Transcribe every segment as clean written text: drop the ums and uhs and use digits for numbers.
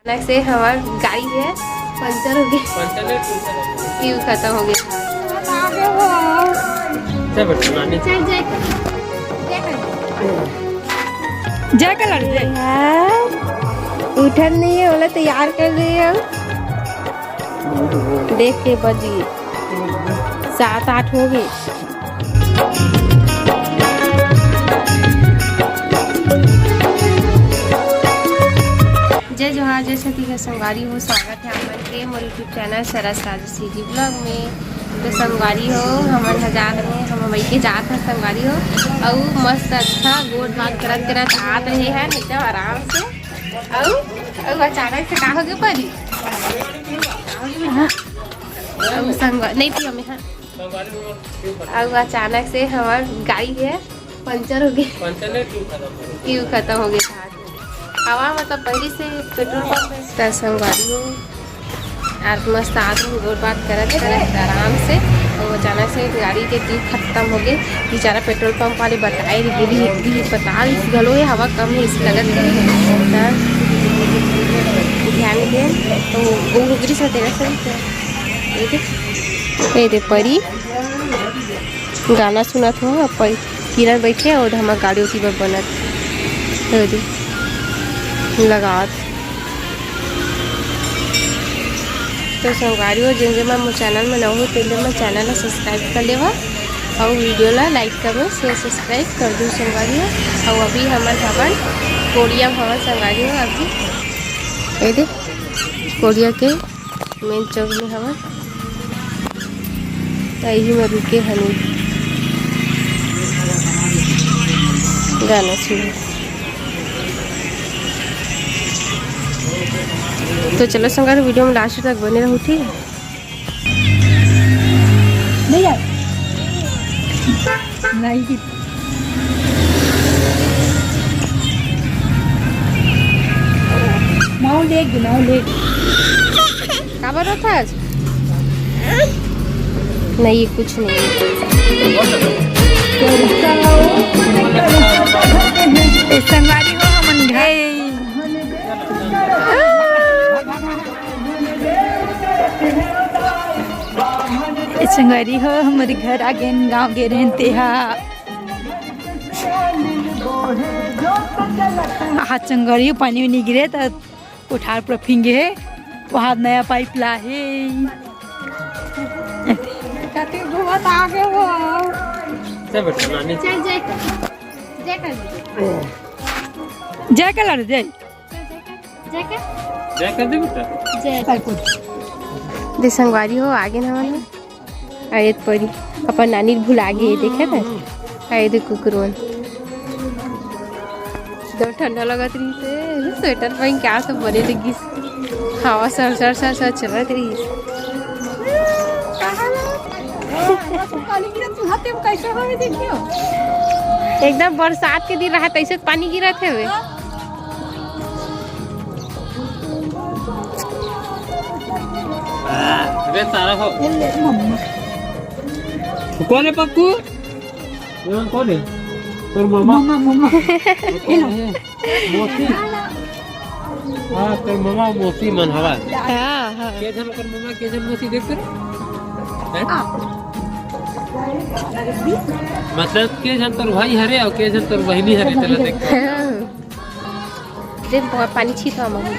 अचानक से हमार गाड़ी है पंचर हो गया, फ्यूज खत्म हो गया। जय कलर उठन नहीं है बोला तैयार कर रही है। देख के बज गई 7-8 हो गए। जय जोहार, जय सती का संगवारी हो। स्वागत है हमारे के मोर यूट्यूब चैनल सरस राजश्री ब्लॉग में। तो संगवारी हो हमारे हजार में हम वही के जात है संगवारी हो और मस्त अच्छा गोद भात करत आ रहे हैं एकदम आराम से। और अचानक से का हो गया परी नहीं थी हमें और अचानक से हमार गाड़ी है पंचर हो गया, फ्यूज खत्म हो गया। हवा मतलब पहले से पेट्रोल पंप संगवारी हो यार मस्त आदमी गोद बात करत आराम से। और अचानक से गाड़ी के ट्यूब खत्म हो गए। बेचारा पेट्रोल पंप वाले बताए गिरी अस्पताल गलो है, हवा कम है इस लगत ध्यान दे। तो वो गुजरी से तेरा से दे परी गाना सुनत हो किरण बैठे और हमारे गाड़ी की बनत लगात। तो संगवारी हो जिन मैं मोर चैनल में न हो तो मैं चैनल सब्सक्राइब कर लेवा और वीडियो ला लाइक करो शेयर सब्सक्राइब कर दूँ संगवारी हो। और अभी हमारे भवन कोरिया भवन संगवारी हो अभी ये दे कोरिया के मेन चौक में हवन यही में रुके हनी गाना सुनो। तो चलो संगवारी वीडियो में लास्ट तक बने रहूँ ठीक है। नहीं माओ लेग क्या बन रहा था आज? नहीं ये कुछ नहीं संगवारी हो हमन घर संगवारी हो हमारे घर आगे गाँव के रहते हाथ संगवारी पानी उनी गिरे तो उठार पर फिंगे वहाँ नया पाइप ला है बहुत आगे हो जय कलर जय दे संगवारी हो आगे ना वाला आए परी अपन नानी भुला गए देखे ना आए दे कुकुरवन दो ठंडा लगत रही से स्वेटर पहन क्या सब बने लगी हवा सर चलत रही। एकदम बरसात के दिन रहा तैसे पानी गिरत है वे। कौन है पप्पू? कौन है? तोर मामा मोती हाँ तोर मामा मोती मन हवा के जन कर मामा के जन मोती देख कर मतलब के जन तोर भाई हरे और के जन तोर बहनी हरे चला देख दे पानी छीटा मम्मी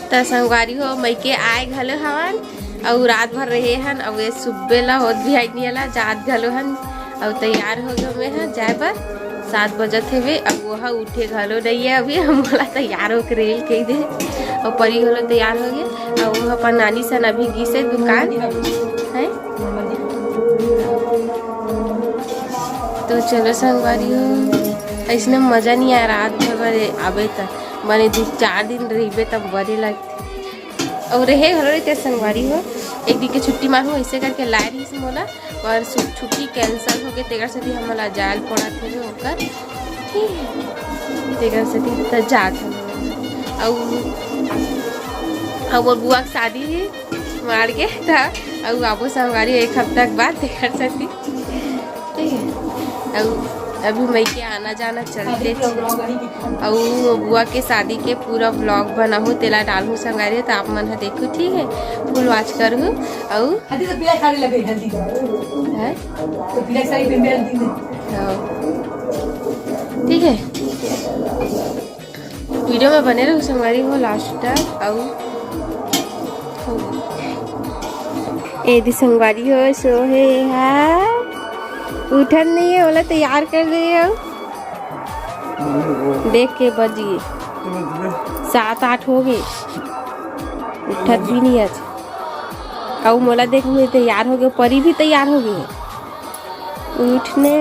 तो संगवारी हो मई के आए घलो हवन और रात भर रहे हन और ये सुबह ला होत भी आई नहीं ला जात घलो हन और तैयार हो गए में है जाए पर 7 बजत है अब वह उठे घलो नहीं है अभी हम बोला तैयार होकर रेल कह दे और परी घलो तैयार हो गए और वह अपन नानी सन अभी गी से दुकान है। तो चलो संगवारी हो ऐसा मजा नहीं आया रात भर आबे तक बने 2-4 दिन रही तब बड़े लगते और रहे घर रहते संगवारी हो। एक दिन के छुट्टी मारू ऐसे करके लाए रही से मोला और छुट्टी कैंसिल हो गई तेकर से हमारा जाल पड़ा थे होकर ठीक है तेकर से तो जात और बुआ की शादी मार के था और आपो संगवारी एक हफ्ता के बाद तेकर से ठीक है और अभी मई के आना जाना चलते और बुआ के शादी के पूरा ब्लॉग बना हो तेला डालू संगारे तो आप मन देखो ठीक है फुल वॉच करू और ठीक है वीडियो में बने रहो संगारी हो लास्ट तक और ए संगवारी हो सो है यार उठन नहीं है बोला तैयार कर रही हो देख के बज गए 7-8 हो गए उठत भी नहीं आज और मोला देख में तैयार हो गए परी भी तैयार हो गए उठने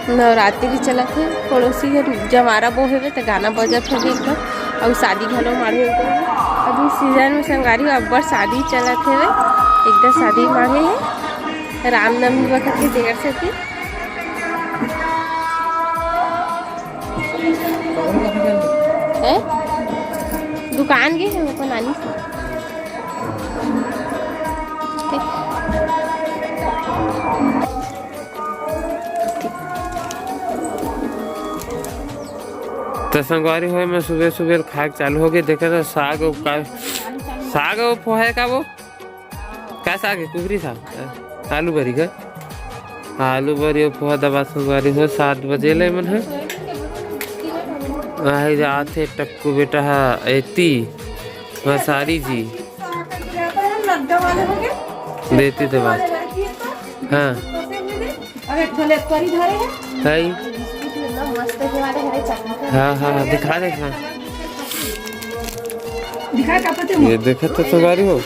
नवरात्रि चला थे पड़ोसी जमारा बो है तो गाना बजत है एकदम और शादी घलो मारे अभी सीजन में संगारी अब्बर शादी चला थे एकदम शादी मारे है रामनवमी वक्त के देर से थी दुकान गए हैं अपन नानी से तो संगवारी हो मैं सुबह सुबह खाए चालू हो गए देखा था साग साग पोहा का वो क्या साग है कुबरी साग आलू बरी का आलू बरी और पोहा दबा संगवारी हो 7 बजे ले मन है आते टक्कू बेटा एती सारी जी देती दबा हाँ हाँ हाँ दिखा ये देखा तो सवारी हो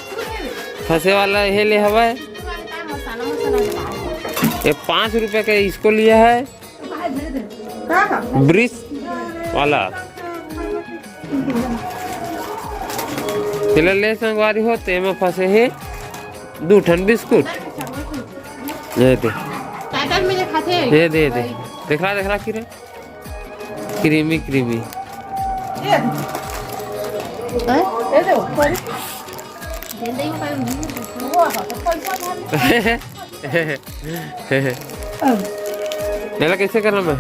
फंसे वाला ये ले हवा है ये 5 रुपए का इसको लिया है ब्रिज वाला चलो ले संगवारी हो ते में फंसे है 2 ठन बिस्कुट ये दे देख रहा कि क्रीमी क्रीमी कैसे करना मैं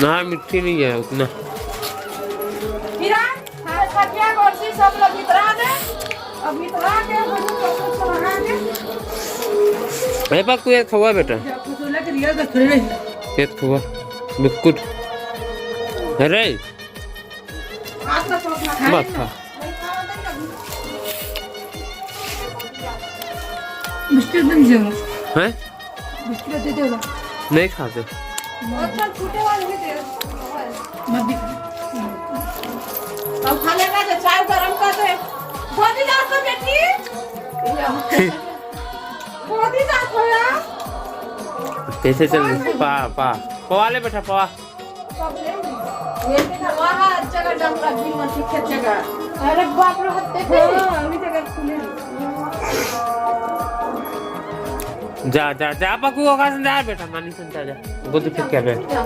ना मिट्टी नहीं है उतना पक्कू एक खवा बेटा एक खवा बिस्कुट अरे मत खा हैं नहीं खाते चाय गरम कर दे कैसे चल रही पवा ले बेटा पवा अरे बाप रे जा जा जा पक्कू होगा जा बेटा मानी सुनता जा बुद्ध फिर क्या बेटा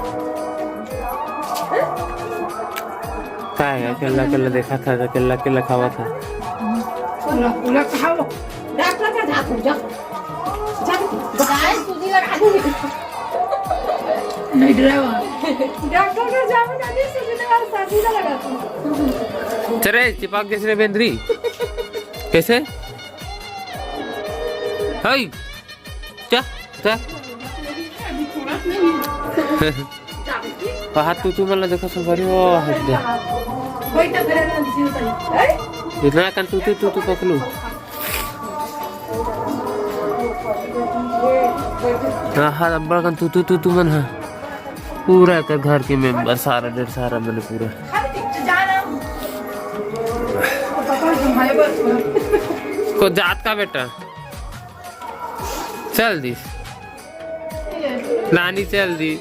क्या है केला केला देखा था केला केला खावा था डॉक्टर का झापू जा सूजी लगा दी नहीं ड्राइवर डॉक्टर का झापू जाने सूजी लगा चले चिपक कैसे बेंद्री कैसे हाय चा चा हाथ तू मला देखा संभारी हो हाथ दे इतना कन तू पकलू हाँ अब्बा कन तू मन है पूरा कर घर के मेंबर सारा डेढ़ सारा मैंने पूरा को जात का बेटा चल दी नानी चल दी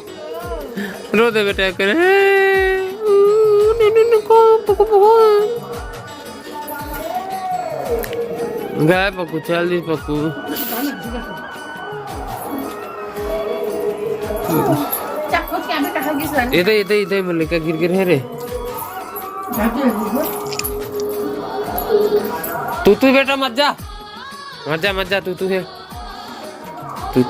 रो दे बेटा करे गए पक्कू चल दी पक्कू इधर इधर इधर मल्लिका गिर गिर है रे तू बेटा मत जा तू है तू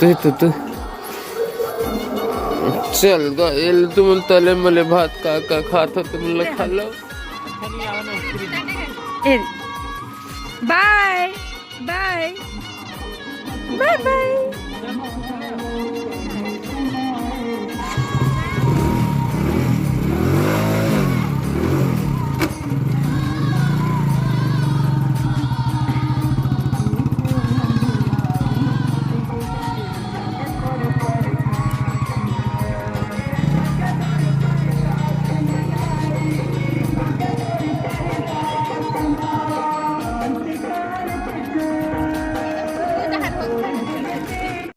चल गए तुम तले मले भात का खाता तुम लोग खा लो बाय बाय बाय बाय